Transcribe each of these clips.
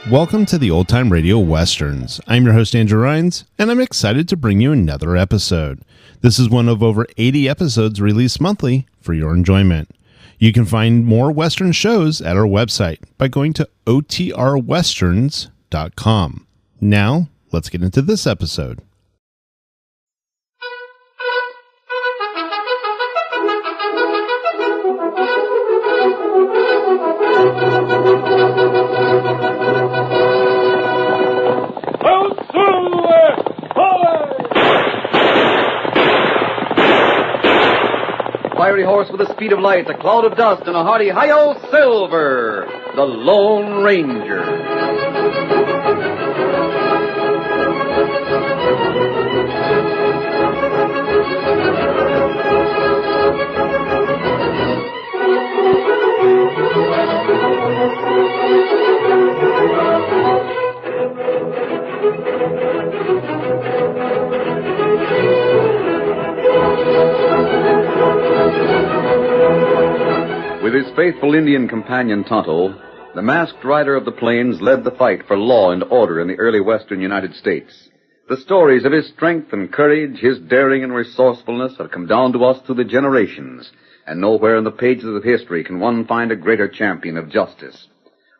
Welcome to the Old Time Radio Westerns. I'm your host, Andrew Rhynes, and I'm excited to bring you another episode. This is one of over 80 episodes released monthly for your enjoyment. You can find more Western shows at our website by going to OTRwesterns.com. Now, let's get into this episode. Fiery horse with the speed of light, a cloud of dust, and a hearty hi-yo Silver, the Lone Ranger. With his faithful Indian companion Tonto, the masked rider of the plains led the fight for law and order in the early western United States. The stories of his strength and courage, his daring and resourcefulness have come down to us through the generations, and nowhere in the pages of history can one find a greater champion of justice.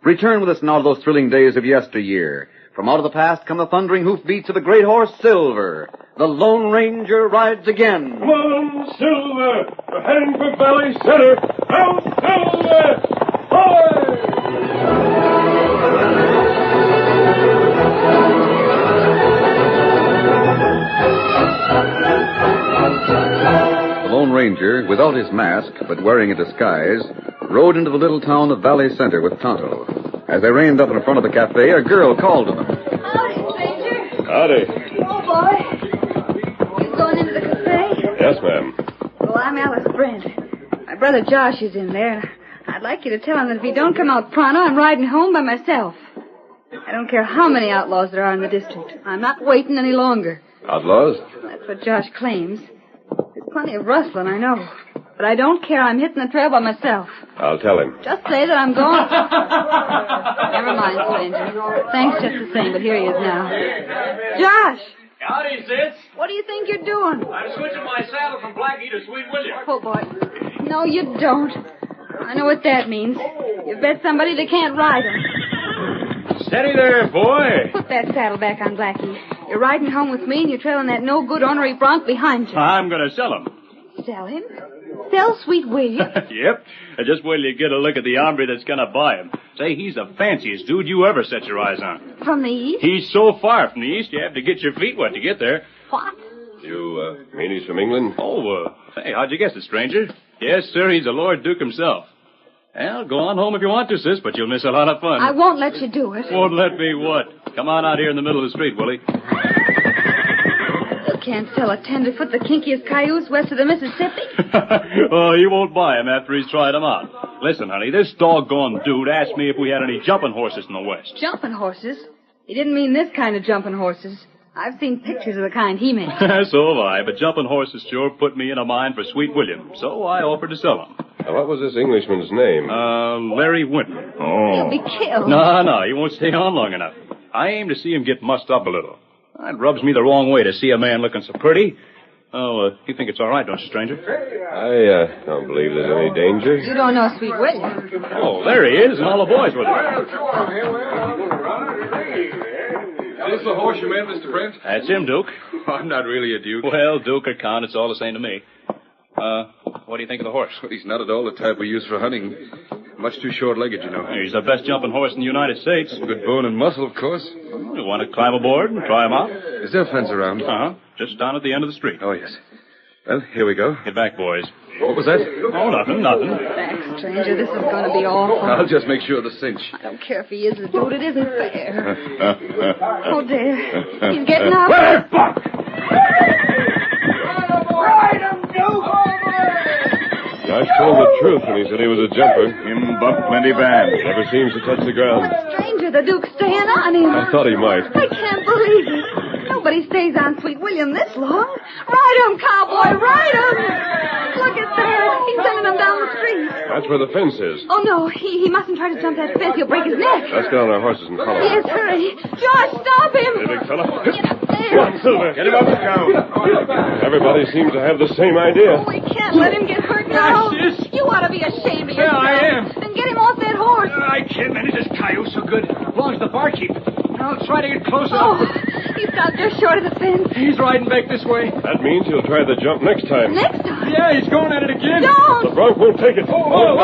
Return with us now to those thrilling days of yesteryear. From out of the past come the thundering hoofbeats of the great horse Silver. The Lone Ranger rides again. Come on, Silver! We're heading for Valley Center. Out, Silver! Hoy! The Lone Ranger, without his mask, but wearing a disguise, rode into the little town of Valley Center with Tonto. As they reined up in front of the cafe, a girl called to them. Howdy, stranger. Howdy. Oh, boy. You going into the cafe? Yes, ma'am. Well, I'm Alice Brent. My brother Josh is in there, and I'd like you to tell him that if he don't come out pronto, I'm riding home by myself. I don't care how many outlaws there are in the district. I'm not waiting any longer. Outlaws? That's what Josh claims. There's plenty of rustling, I know. But I don't care. I'm hitting the trail by myself. I'll tell him. Just say that I'm going. Never mind, stranger. Thanks just the same, but here he is now. Josh! Howdy, Sis. What do you think you're doing? I'm switching my saddle from Blackie to Sweet William. Oh, boy. No, you don't. I know what that means. You bet somebody they can't ride him. Steady there, boy. Put that saddle back on Blackie. You're riding home with me, and you're trailing that no-good ornery bronc behind you. I'm going to sell him. Sell him? Sell Sweet William? Yep. Just wait till you get a look at the hombre that's going to buy him. Say, he's the fanciest dude you ever set your eyes on. From the east? He's so far from the east, you have to get your feet wet to get there. What? You, mean he's from England? Oh, hey, how'd you guess it, stranger? Yes, sir, he's a Lord Duke himself. Well, go on home if you want to, sis, but you'll miss a lot of fun. I won't let you do it. Won't let me what? Come on out here in the middle of the street, Willie. You can't sell a tenderfoot the kinkiest cayuse west of the Mississippi. Oh, he won't buy him after he's tried them out. Listen, honey, this doggone dude asked me if we had any jumping horses in the West. Jumping horses? He didn't mean this kind of jumping horses. I've seen pictures of the kind he made. So have I, but jumping horses sure put me in a mind for Sweet William, so I offered to sell him. Now, what was this Englishman's name? Larry Winton. He'll be killed. No, he won't stay on long enough. I aim to see him get mussed up a little. It rubs me the wrong way to see a man looking so pretty. Oh, you think it's all right, don't you, stranger? I don't believe there's any danger. You don't know Sweet William. Oh, there he is, and all the boys with him. Is this the horse you meant, Mr. Brent? That's him, Duke. I'm not really a duke. Well, Duke or Count, it's all the same to me. What do you think of the horse? Well, he's not at all the type we use for hunting. Much too short-legged, you know. He's the best jumping horse in the United States. Good bone and muscle, of course. You want to climb aboard and try him out? Is there a fence around? Uh-huh. Just down at the end of the street. Oh, yes. Well, here we go. Get back, boys. What was that? Oh, nothing. Thanks, stranger. This is going to be awful. I'll just make sure of the cinch. I don't care if he is a dude. It isn't fair. Oh, dear. He's getting up. Where, Buck? Ride him, Duke! Josh told the truth when he said he was a jumper. Him buck plenty bad. Never seems to touch the ground. But, stranger, the Duke's staying on. on him. I thought he might. I can't believe it. Nobody stays on Sweet William this long. Ride him, cowboy, ride him. Look at that. He's sending him down the street. That's where the fence is. Oh, no. He mustn't try to jump that fence. He'll break his neck. Let's get on our horses and follow. Yes, hurry. Josh, stop him. Hey, big fella. Get up there. Come on, Silver. Get him up the cow. Everybody seems to have the same idea. We can't let him get hurt now. Yes, sis. You ought to be ashamed of yourself. Yeah, I am. Then get him off that horse. I can't manage this coyote so good. As long as the barkeep. I'll try to get closer. Oh, he stopped just short of the fence. He's riding back this way. That means he'll try the jump next time. Next time. Yeah, he's going at it again. The Don't. bronc won't take it. Whoa.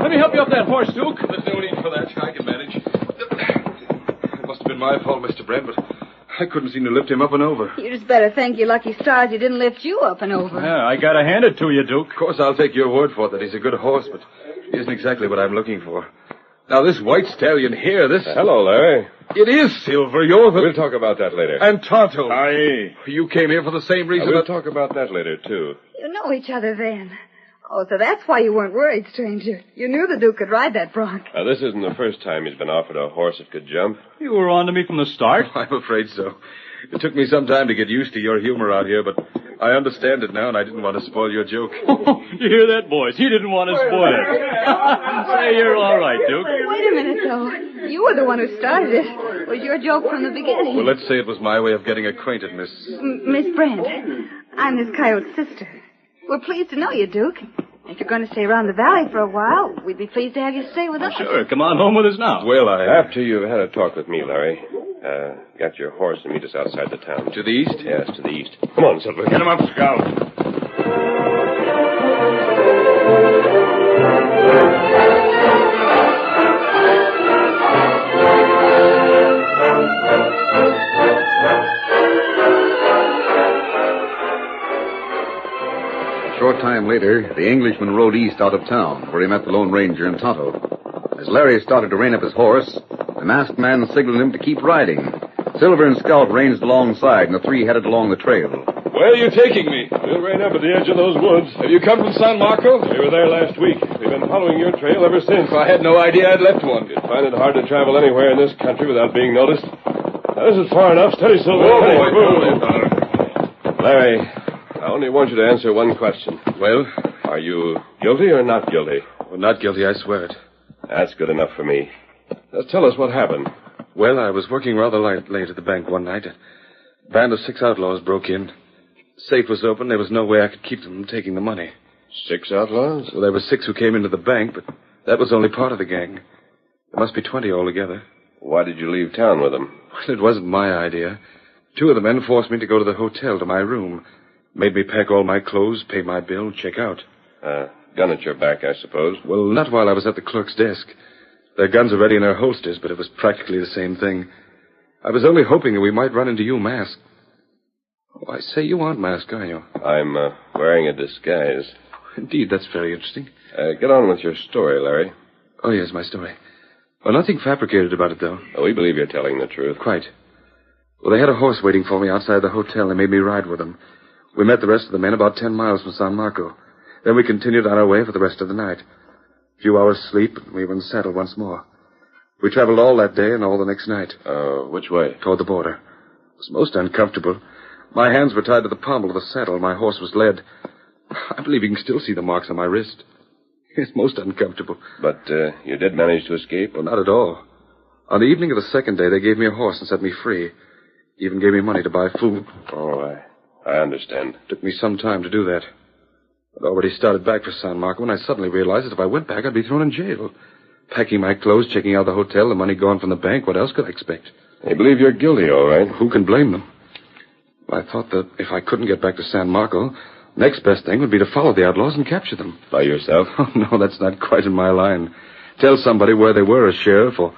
Let me help you up that horse, Duke. There's no need for that. I can manage. It must have been my fault, Mr. Brent, but I couldn't seem to lift him up and over. You just better thank your lucky stars he didn't lift you up and over. Yeah, I gotta hand it to you, Duke. Of course, I'll take your word for it that he's a good horse, but he isn't exactly what I'm looking for. Now, this white stallion here, this... Hello, Larry. It is Silver. You're the... We'll talk about that later. And Tonto. Aye. You came here for the same reason We'll that... talk about that later, too. You know each other then. Oh, so that's why you weren't worried, stranger. You knew the Duke could ride that bronc. Now, this isn't the first time he's been offered a horse that could jump. You were on to me from the start. I'm afraid so. It took me some time to get used to your humor out here, but I understand it now, and I didn't want to spoil your joke. You hear that, boys? He didn't want to spoil it. Say, you're all right, Duke. Wait a minute, though. You were the one who started it. It was your joke from the beginning. Well, let's say it was my way of getting acquainted, Miss... Miss Brent, I'm this coyote's sister. We're pleased to know you, Duke. If you're going to stay around the valley for a while, we'd be pleased to have you stay with us. Sure, come on home with us now. Well, After you've had a talk with me, Larry, got your horse and meet us outside the town. To the east? Yes, to the east. Come on, Silver. Get him up, Scout. A short time later, the Englishman rode east out of town, where he met the Lone Ranger and Tonto. As Larry started to rein up his horse, the masked man signaled him to keep riding. Silver and Scout ranged alongside, and the three headed along the trail. Where are you taking me? We'll rein up at the edge of those woods. Have you come from San Marco? We were there last week. We've been following your trail ever since. I had no idea I'd left one. You'd find it hard to travel anywhere in this country without being noticed. Now, this is far enough. Steady, Silver. Whoa, Steady. whoa. Larry, I only want you to answer one question. Well? Are you guilty or not guilty? Well, not guilty, I swear it. That's good enough for me. Just tell us what happened. Well, I was working rather late at the bank one night. A band of 6 outlaws broke in. The safe was open. There was no way I could keep them from taking the money. 6 outlaws? Well, there were 6 who came into the bank, but that was only part of the gang. There must be 20 altogether. Why did you leave town with them? Well, it wasn't my idea. 2 of the men forced me to go to the hotel, to my room. Made me pack all my clothes, pay my bill, check out. Gun at your back, I suppose. Well, not while I was at the clerk's desk. Their guns are ready in their holsters, but it was practically the same thing. I was only hoping that we might run into you masked. Oh, I say, you aren't masked, are you? I'm wearing a disguise. Indeed, that's very interesting. Get on with your story, Larry. Oh, yes, my story. Well, nothing fabricated about it, though. We believe you're telling the truth. Quite. Well, they had a horse waiting for me outside the hotel. They made me ride with them. We met the rest of the men about 10 miles from San Marco. Then we continued on our way for the rest of the night. A few hours' sleep, and we were in the saddle once more. We traveled all that day and all the next night. Which way? Toward the border. It was most uncomfortable. My hands were tied to the pommel of the saddle, and my horse was led. I believe you can still see the marks on my wrist. It's most uncomfortable. But you did manage to escape? Well, not at all. On the evening of the second day, they gave me a horse and set me free. Even gave me money to buy food. Oh, I understand. It took me some time to do that. I'd already started back for San Marco when I suddenly realized that if I went back, I'd be thrown in jail. Packing my clothes, checking out the hotel, the money gone from the bank, what else could I expect? They believe you're guilty, all right. Who can blame them? I thought that if I couldn't get back to San Marco, next best thing would be to follow the outlaws and capture them. By yourself? Oh, no, that's not quite in my line. Tell somebody where they were, a sheriff, or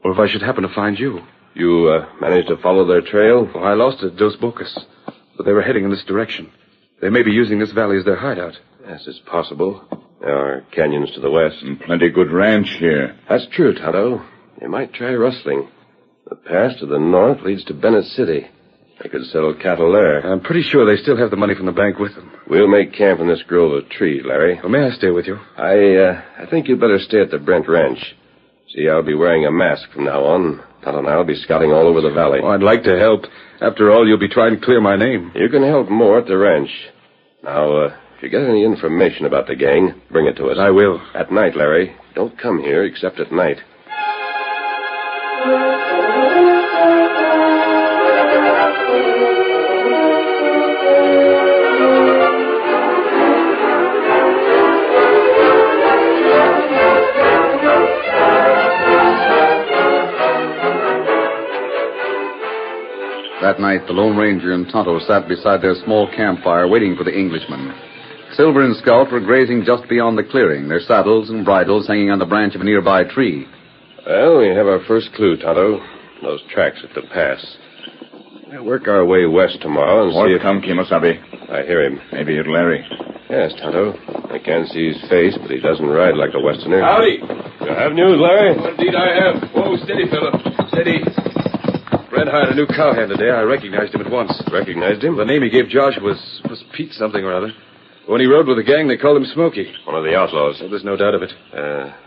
if I should happen to find you. You managed to follow their trail? Well, I lost it at Dos Bocas, but they were heading in this direction. They may be using this valley as their hideout. Yes, it's possible. There are canyons to the west. Plenty good ranch here. That's true, Tonto. They might try rustling. The pass to the north leads to Bennett City. They could settle cattle there. I'm pretty sure they still have the money from the bank with them. We'll make camp in this grove of trees, Larry. Well, may I stay with you? I think you'd better stay at the Brent Ranch. See, I'll be wearing a mask from now on. Todd and I'll be scouting all over the valley. Oh, I'd like to help. After all, you'll be trying to clear my name. You can help more at the ranch. Now, if you get any information about the gang, bring it to us. I will. At night, Larry. Don't come here except at night. That night, the Lone Ranger and Tonto sat beside their small campfire waiting for the Englishman. Silver and Scout were grazing just beyond the clearing, their saddles and bridles hanging on the branch of a nearby tree. Well, we have our first clue, Tonto. Those tracks at the pass. We'll work our way west tomorrow and see if... come, Kemosabe. I hear him. Maybe it's Larry. Yes, Tonto. I can't see his face, but he doesn't ride like a Westerner. Howdy. You have news, Larry? Indeed I have. Whoa, steady, fella. Steady. Brent hired a new cowhand today. I recognized him at once. Recognized him? The name he gave Josh was Pete something or other. When he rode with the gang, they called him Smoky. One of the outlaws. So there's no doubt of it.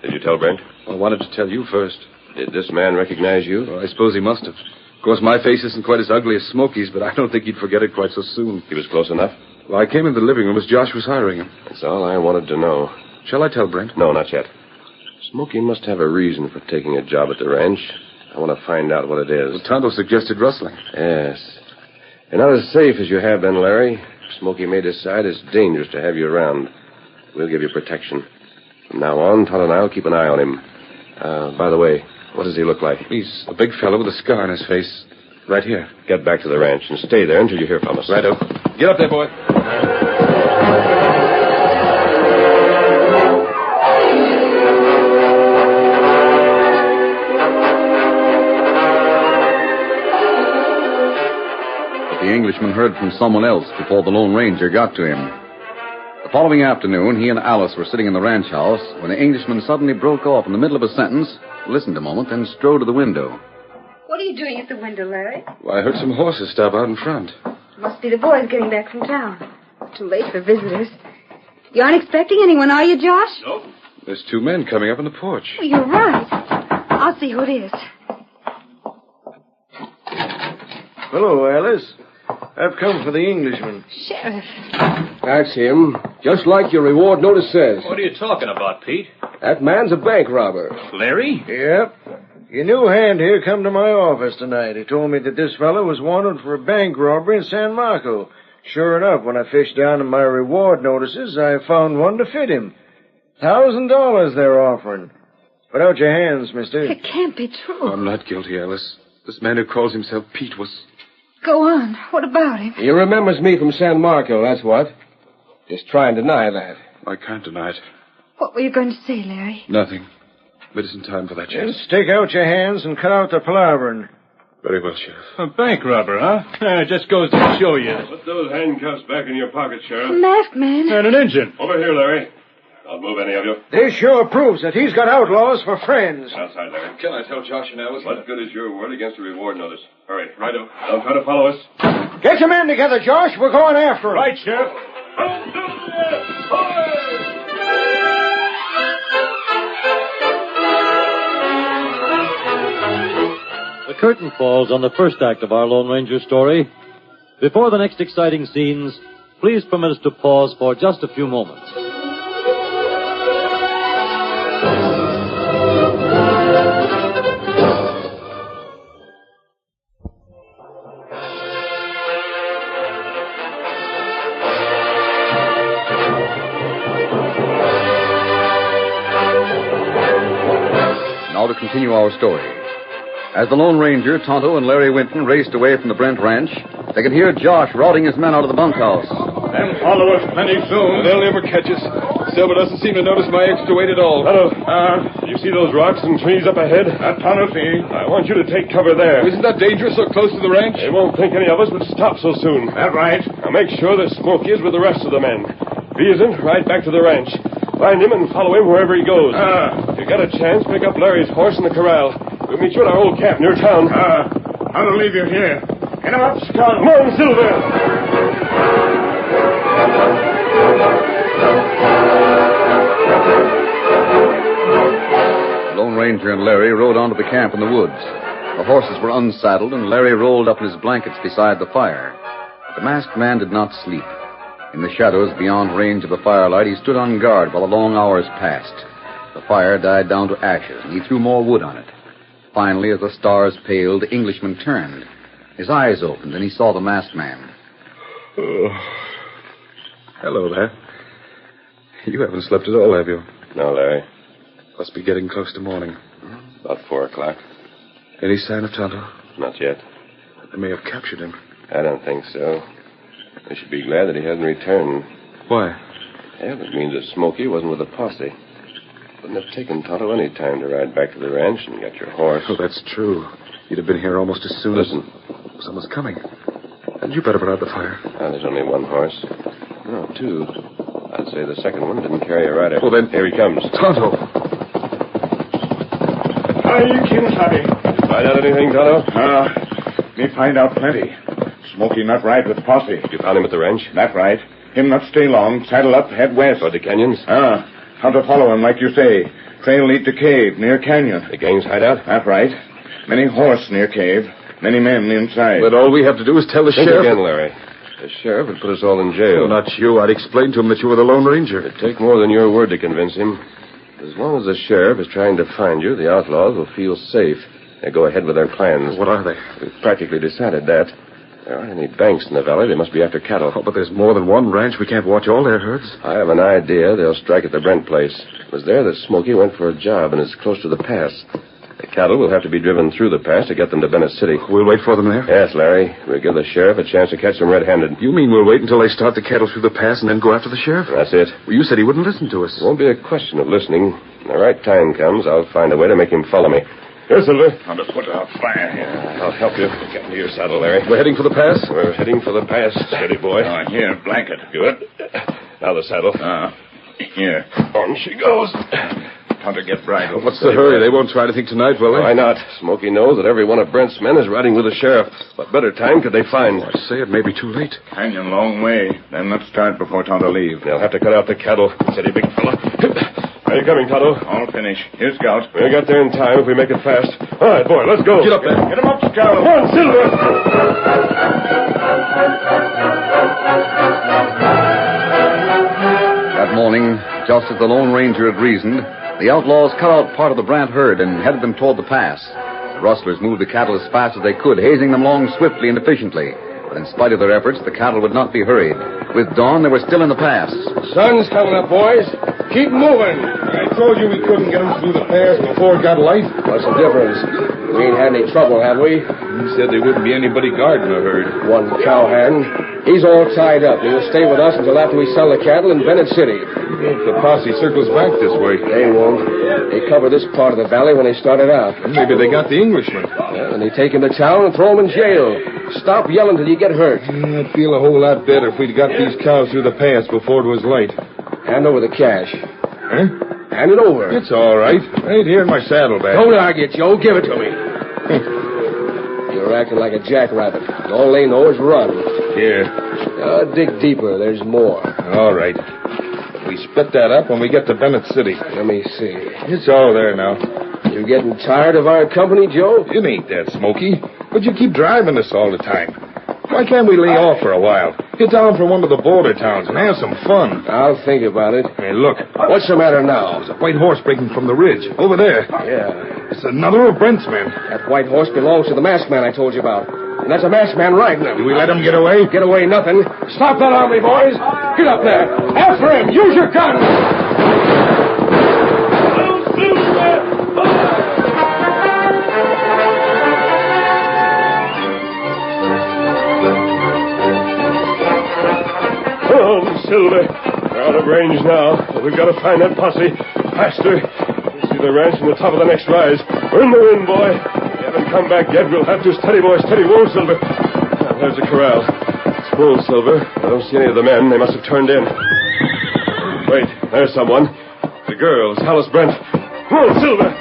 Did you tell Brent? I wanted to tell you first. Did this man recognize you? Well, I suppose he must have. Of course, my face isn't quite as ugly as Smoky's, but I don't think he'd forget it quite so soon. He was close enough? Well, I came in the living room as Josh was hiring him. That's all I wanted to know. Shall I tell Brent? No, not yet. Smoky must have a reason for taking a job at the ranch. I want to find out what it is. Well, Tonto suggested rustling. Yes. You're not as safe as you have been, Larry. Smoky may decide it's dangerous to have you around. We'll give you protection. From now on, Todd and I'll keep an eye on him. By the way, what does he look like? He's a big fellow with a scar on his face. Right here. Get back to the ranch and stay there until you hear from us. Righto. Get up there, boy. The Englishman heard from someone else before the Lone Ranger got to him. The following afternoon, he and Alice were sitting in the ranch house when the Englishman suddenly broke off in the middle of a sentence, listened a moment, then strode to the window. What are you doing at the window, Larry? Well, I heard some horses stop out in front. Must be the boys getting back from town. Too late for visitors. You aren't expecting anyone, are you, Josh? Nope. There's two men coming up on the porch. Well, you're right. I'll see who it is. Hello, Alice. I've come for the Englishman. Sheriff. That's him. Just like your reward notice says. What are you talking about, Pete? That man's a bank robber. Larry? Yep. Your new hand here come to my office tonight. He told me that this fellow was wanted for a bank robbery in San Marco. Sure enough, when I fished down in my reward notices, I found one to fit him. $1,000 they're offering. Put out your hands, mister. It can't be true. I'm not guilty, Alice. This man who calls himself Pete was... Go on. What about him? He remembers me from San Marco, that's what. Just try and deny that. I can't deny it. What were you going to say, Larry? Nothing. But it isn't time for that, Sheriff. Just stick out your hands and cut out the palavering. Very well, Sheriff. A bank robber, huh? It just goes to show you. Put those handcuffs back in your pocket, Sheriff. Masked man. And an engine. Over here, Larry. Don't move any of you. This sure proves that he's got outlaws for friends. Outside, Larry. Can I tell Josh and Alice? What good is your word against a reward notice? Hurry, righto. Don't try to follow us. Get your men together, Josh. We're going after him. Right, Sheriff. The curtain falls on the first act of our Lone Ranger story. Before the next exciting scenes, please permit us to pause for just a few moments. Now to continue our story. As the Lone Ranger, Tonto, and Larry Winton raced away from the Brent ranch, they could hear Josh routing his men out of the bunkhouse. Them follow us plenty soon. They'll never catch us. Silver doesn't seem to notice my extra weight at all. Hello. You see those rocks and trees up ahead? A ton of feed. I want you to take cover there. Isn't that dangerous so close to the ranch? They won't think any of us would stop so soon. That right. Now make sure that Smoky is with the rest of the men. If he isn't, ride back to the ranch. Find him and follow him wherever he goes. If you get a chance, pick up Larry's horse in the corral. We'll meet you at our old camp near town. I'll leave you here. Get him up, Scout. Come on, Silver. Lone Ranger and Larry rode on to the camp in the woods. The horses were unsaddled, and Larry rolled up in his blankets beside the fire. The masked man did not sleep. In the shadows beyond range of the firelight, he stood on guard while the long hours passed. The fire died down to ashes, and he threw more wood on it. Finally, as the stars paled, the Englishman turned. His eyes opened, and he saw the masked man. Oh. Hello there. You haven't slept at all, have you? No, Larry. Must be getting close to morning. About 4 o'clock. Any sign of Tonto? Not yet. They may have captured him. I don't think so. We should be glad that he hasn't returned. Why? Yeah, that means that Smokey wasn't with the posse. Wouldn't have taken Tonto any time to ride back to the ranch and get your horse. Oh, that's true. You'd have been here almost as soon Listen. as... Someone's coming. And you better put out the fire. Oh, there's only one horse. No, 2. I'd say the second one didn't carry a rider. Well, then... Here he comes. Tonto! Hi, Kinshadi. Find out anything, Tonto? Me find out plenty. Smokey not ride with posse. You found him at the ranch? That right. Him not stay long. Saddle up, head west. Toward the canyons? How to follow him, like you say. Trail lead to cave, near canyon. The gang's hideout? That right. Many horse near cave. Many men inside. But all we have to do is tell the Think sheriff... again, Larry. The sheriff would put us all in jail. Oh, not you. I'd explain to him that you were the Lone Ranger. It'd take more than your word to convince him. As long as the sheriff is trying to find you, the outlaws will feel safe. They go ahead with their plans. What are they? We've practically decided that. There aren't any banks in the valley. They must be after cattle. Oh, but there's more than one ranch. We can't watch all their herds. I have an idea they'll strike at the Brent place. It was there that Smokey went for a job and is close to the pass. The cattle will have to be driven through the pass to get them to Bennett City. We'll wait for them there? Yes, Larry. We'll give the sheriff a chance to catch them red-handed. You mean we'll wait until they start the cattle through the pass and then go after the sheriff? That's it. Well, you said he wouldn't listen to us. It won't be a question of listening. When the right time comes, I'll find a way to make him follow me. Here, Silver. Time to put out fire here. I'll help you. Get into your saddle, Larry. We're heading for the pass? We're heading for the pass. Steady, boy. Here, blanket. Good. Now the saddle. Here. On she goes. Time to get bridled. What's the hurry? They won't try anything tonight, will they? Why not? Smokey knows that every one of Brent's men is riding with the sheriff. What better time could they find? I say it may be too late. Canyon long way. Then let's start before Tonto leave. They'll have to cut out the cattle. Steady, big fella. Are you coming, Tonto? All finished. Here's Scout. We'll get there in time if we make it fast. All right, boy, let's go. Get up there. Get him up, Scout. Come on, Silver! That morning, just as the Lone Ranger had reasoned, the outlaws cut out part of the Brant herd and headed them toward the pass. The rustlers moved the cattle as fast as they could, hazing them along swiftly and efficiently. But in spite of their efforts, the cattle would not be hurried. With dawn, they were still in the pass. Sun's coming up, boys. Keep moving. I told you we couldn't get them through the pass before it got light. What's the difference? We ain't had any trouble, have we? You said there wouldn't be anybody guarding the herd. One cowhand. He's all tied up. He'll stay with us until after we sell the cattle in Bennett City. If the posse circles back this way. They won't. They cover this part of the valley when they started out. Maybe they got the Englishman. And they take him to town and throw him in jail. Stop yelling till you get hurt. I'd feel a whole lot better if we'd got these cows through the pass before it was light. Hand over the cash. Huh? Hand it over. It's all right. Right here in my saddlebag. Don't argue, Joe. Give it to me. You're acting like a jackrabbit. All they know is run. Here. Dig deeper. There's more. All right. We split that up when we get to Bennett City. Let me see. It's all there now. You getting tired of our company, Joe? It ain't that, Smokey. But you keep driving us all the time. Why can't we lay off for a while? Get down for one of the border towns and have some fun. I'll think about it. Hey, look. What's the matter now? There's a white horse breaking from the ridge. Over there. Yeah. It's another of Brent's men. That white horse belongs to the masked man I told you about. And that's a masked man riding him. Do we let him get away? Get away nothing. Stop that army, boys. Get up there. After him. Use your gun. Silver. We're out of range now, but we've got to find that posse. Faster. We'll see the ranch from the top of the next rise. We're in the wind, boy. We haven't come back yet. We'll have to steady, boy. Steady. Whoa, Silver. Now, there's the corral. It's full, Silver. I don't see any of the men. They must have turned in. Wait, there's someone. The girls. Alice Brent. Come on, Silver.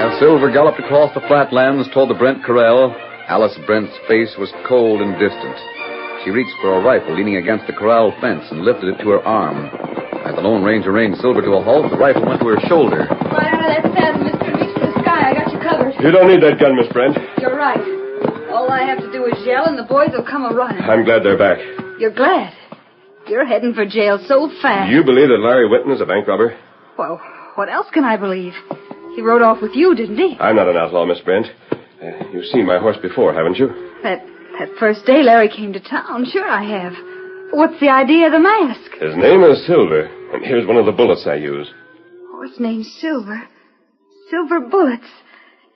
As Silver galloped across the flatlands toward the Brent corral, Alice Brent's face was cold and distant. She reached for a rifle leaning against the corral fence and lifted it to her arm. As the Lone Ranger reined Silver to a halt, the rifle went to her shoulder. Right out of that saddle, mister, and reach for the sky. I got you covered. You don't need that gun, Miss Brent. You're right. All I have to do is yell, and the boys will come a-running. I'm glad they're back. You're glad? You're heading for jail so fast. You believe that Larry Whitten is a bank robber? Well, what else can I believe? He rode off with you, didn't he? I'm not an outlaw, Miss Brent. You've seen my horse before, haven't you? That first day Larry came to town, sure I have. What's the idea of the mask? His name is Silver, and here's one of the bullets I use. Horse named Silver. Silver bullets.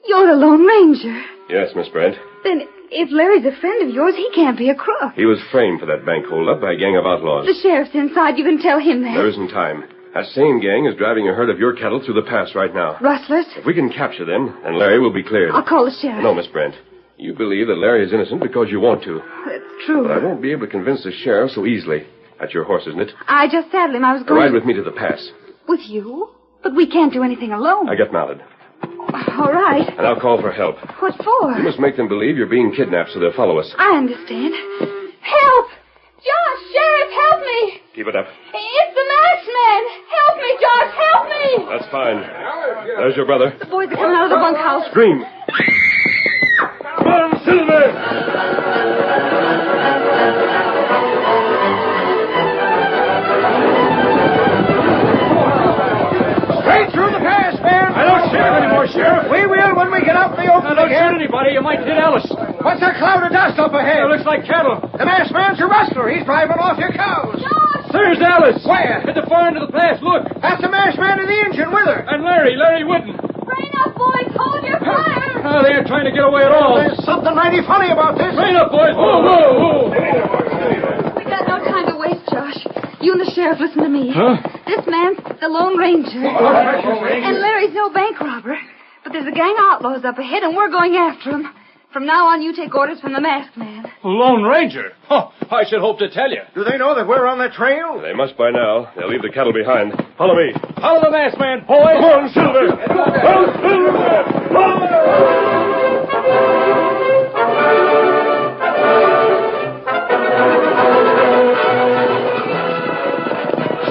You're the Lone Ranger. Yes, Miss Brent. Then, if Larry's a friend of yours, he can't be a crook. He was framed for that bank holdup by a gang of outlaws. The sheriff's inside. You can tell him that. There isn't time. That same gang is driving a herd of your cattle through the pass right now. Rustlers? If we can capture them, then Larry will be cleared. I'll call the sheriff. No, Miss Brent. You believe that Larry is innocent because you want to. That's true. But I won't be able to convince the sheriff so easily. That's your horse, isn't it? I just saddled him. I was going Ride with me to the pass. With you? But we can't do anything alone. I get mounted. All right. And I'll call for help. What for? You must make them believe you're being kidnapped so they'll follow us. I understand. Help! Josh, Sheriff, help me! Keep it up. It's the masked man! Help me, Josh, help me! That's fine. There's your brother. The boys are coming out of the bunkhouse. Scream. Come on, Silver! Straight through the pass, man! I don't see him anymore, Sheriff. We will when we get out in the open Don't again. shoot anybody. You might hit Alice. What's that cloud of dust up ahead? It looks like cattle. The masked man's a rustler. He's driving off your cows. Josh! There's Alice. Where? At the far end of the pass. Look. That's the masked man and the engine with her. And Larry Whitten. Rein up, boys! Hold your fire! Oh, they ain't trying to get away at all. There's something mighty funny about this. Rein up, boys. Whoa, whoa, whoa. We got no time to waste, Josh. You and the sheriff listen to me. Huh? This man's the Lone Ranger. And Larry's no bank robber. But there's a gang of outlaws up ahead, and we're going after them. From now on, you take orders from the masked man. Lone Ranger? Oh, I should hope to tell you. Do they know that we're on the trail? They must by now. They'll leave the cattle behind. Follow me. Follow the masked man, boys. Come on, Silver! Come on, Silver!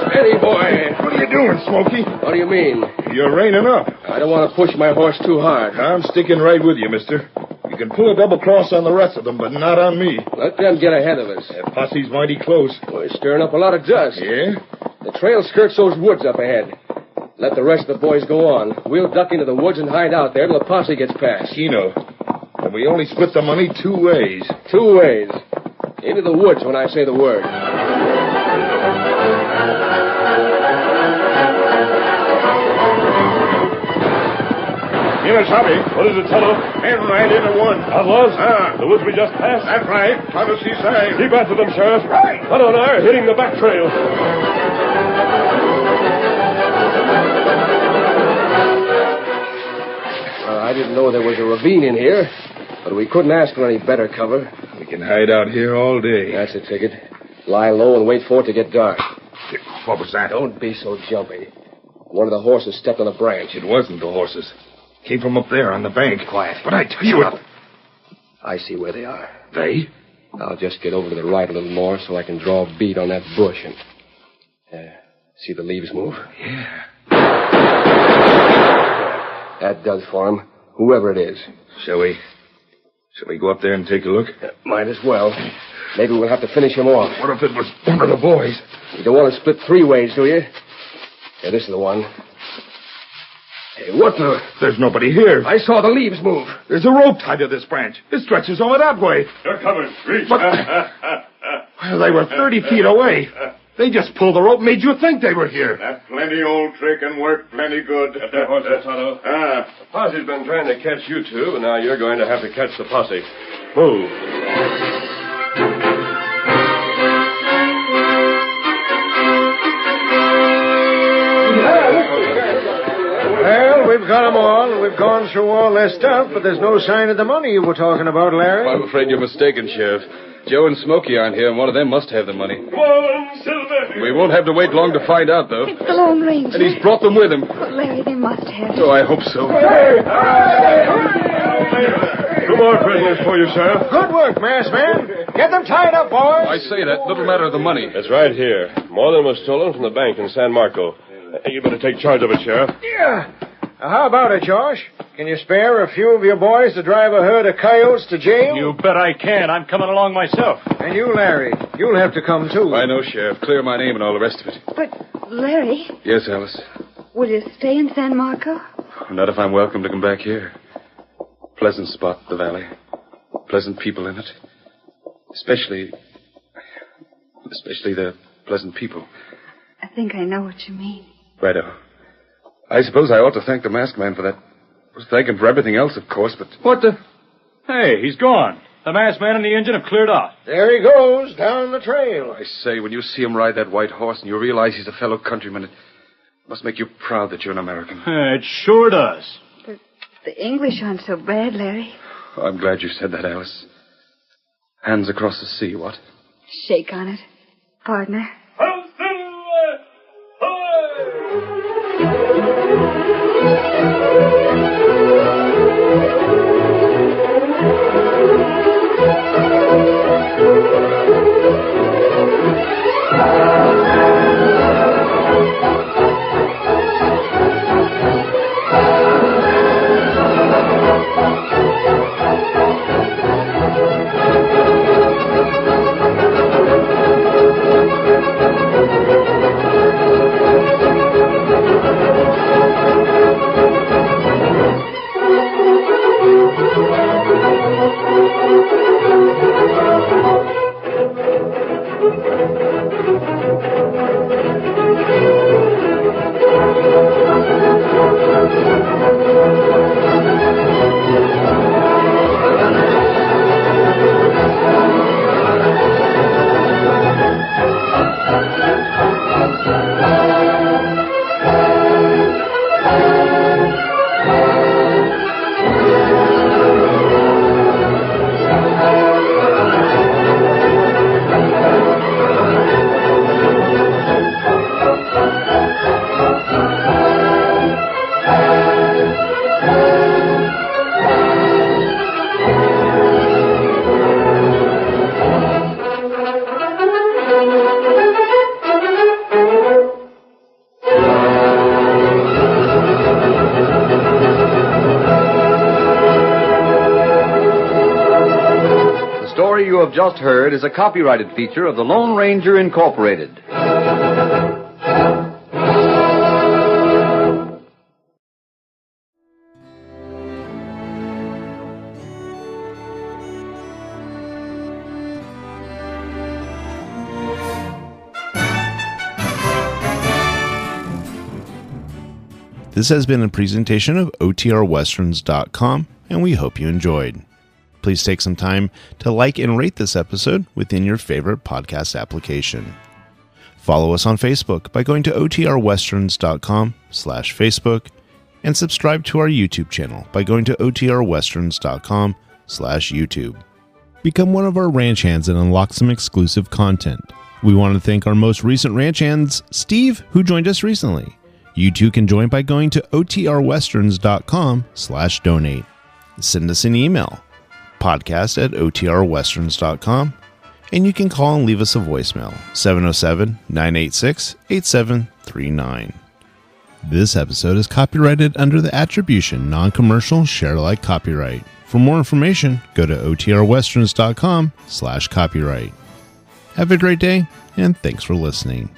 Steady, boy. What are you doing, Smokey? What do you mean? You're reining up. I don't want to push my horse too hard. I'm sticking right with you, mister. You can pull a double cross on the rest of them, but not on me. Let them get ahead of us. That posse's mighty close. We're stirring up a lot of dust. Yeah? The trail skirts those woods up ahead. Let the rest of the boys go on. We'll duck into the woods and hide out there till the posse gets past. Keno. And we only split the money 2 ways. 2 ways. Into the woods when I say the word. Tommy. What is it, Tonto? And right into one. Outlaws? The woods we just passed? That's right. Tonto see sign. Keep after them, Sheriff. Right. Tonto and I are hitting the back trail. I didn't know there was a ravine in here, but we couldn't ask for any better cover. We can hide out here all day. That's the ticket. Lie low and wait for it to get dark. What was that? Don't be so jumpy. One of the horses stepped on a branch. It wasn't the horses. Came from up there on the bank. Quiet. But I tell you Shut up. I see where they are. They? I'll just get over to the right a little more so I can draw a bead on that bush and... see the leaves move? Yeah. That does for him, whoever it is. Shall we go up there and take a look? Might as well. Maybe we'll have to finish him off. What if it was one of the boys? You don't want to split 3 ways, do you? Yeah, this is the one. Hey, what the... There's nobody here. I saw the leaves move. There's a rope tied to this branch. It stretches over that way. They're coming. Reach. But... well, they were 30 feet away. They just pulled the rope, made you think they were here. That's plenty old trick and worked plenty good. Get that horse, Tonto. The posse's been trying to catch you two, and now you're going to have to catch the posse. Move. Well, we've got 'em all, and we've gone through all their stuff, but there's no sign of the money you were talking about, Larry. I'm afraid you're mistaken, Sheriff. Joe and Smokey aren't here, and one of them must have the money. Come on, Silver. We won't have to wait long to find out, though. It's the Lone Ranger. And he's brought them with him. But Larry, they must have it. Oh, I hope so. 2 more prisoners for you, Sheriff. Good work, masked man. Get them tied up, boys. I say that little matter of the money. It's right here. More than was stolen from the bank in San Marco. You better take charge of it, Sheriff. Yeah. How about it, Josh? Can you spare a few of your boys to drive a herd of coyotes to jail? You bet I can. I'm coming along myself. And you, Larry, you'll have to come, too. I know, Sheriff. Clear my name and all the rest of it. But, Larry, Yes, Alice. will you stay in San Marco? Not if I'm welcome to come back here. Pleasant spot, the valley. Pleasant people in it. Especially the pleasant people. I think I know what you mean. Righto. I suppose I ought to thank the masked man for that. I was thanking for everything else, of course, but... What the? Hey, he's gone. The masked man and the engine have cleared off. There he goes, down the trail. I say, when you see him ride that white horse and you realize he's a fellow countryman, it must make you proud that you're an American. It sure does. But the English aren't so bad, Larry. I'm glad you said that, Alice. Hands across the sea, what? Shake on it, partner. You have just heard is a copyrighted feature of the Lone Ranger Incorporated. This has been a presentation of OTRWesterns.com, and we hope you enjoyed. Please take some time to like and rate this episode within your favorite podcast application. Follow us on Facebook by going to OTRWesterns.com/Facebook and subscribe to our YouTube channel by going to OTRWesterns.com/YouTube. Become one of our ranch hands and unlock some exclusive content. We want to thank our most recent ranch hands, Steve, who joined us recently. You too can join by going to OTRWesterns.com/donate. Send us an email, podcast@OTRWesterns.com, and you can call and leave us a voicemail, 707-986-8739. This episode is copyrighted under the attribution non-commercial share-alike copyright. For more information, go to OTRWesterns.com/copyright. Have a great day, and thanks for listening.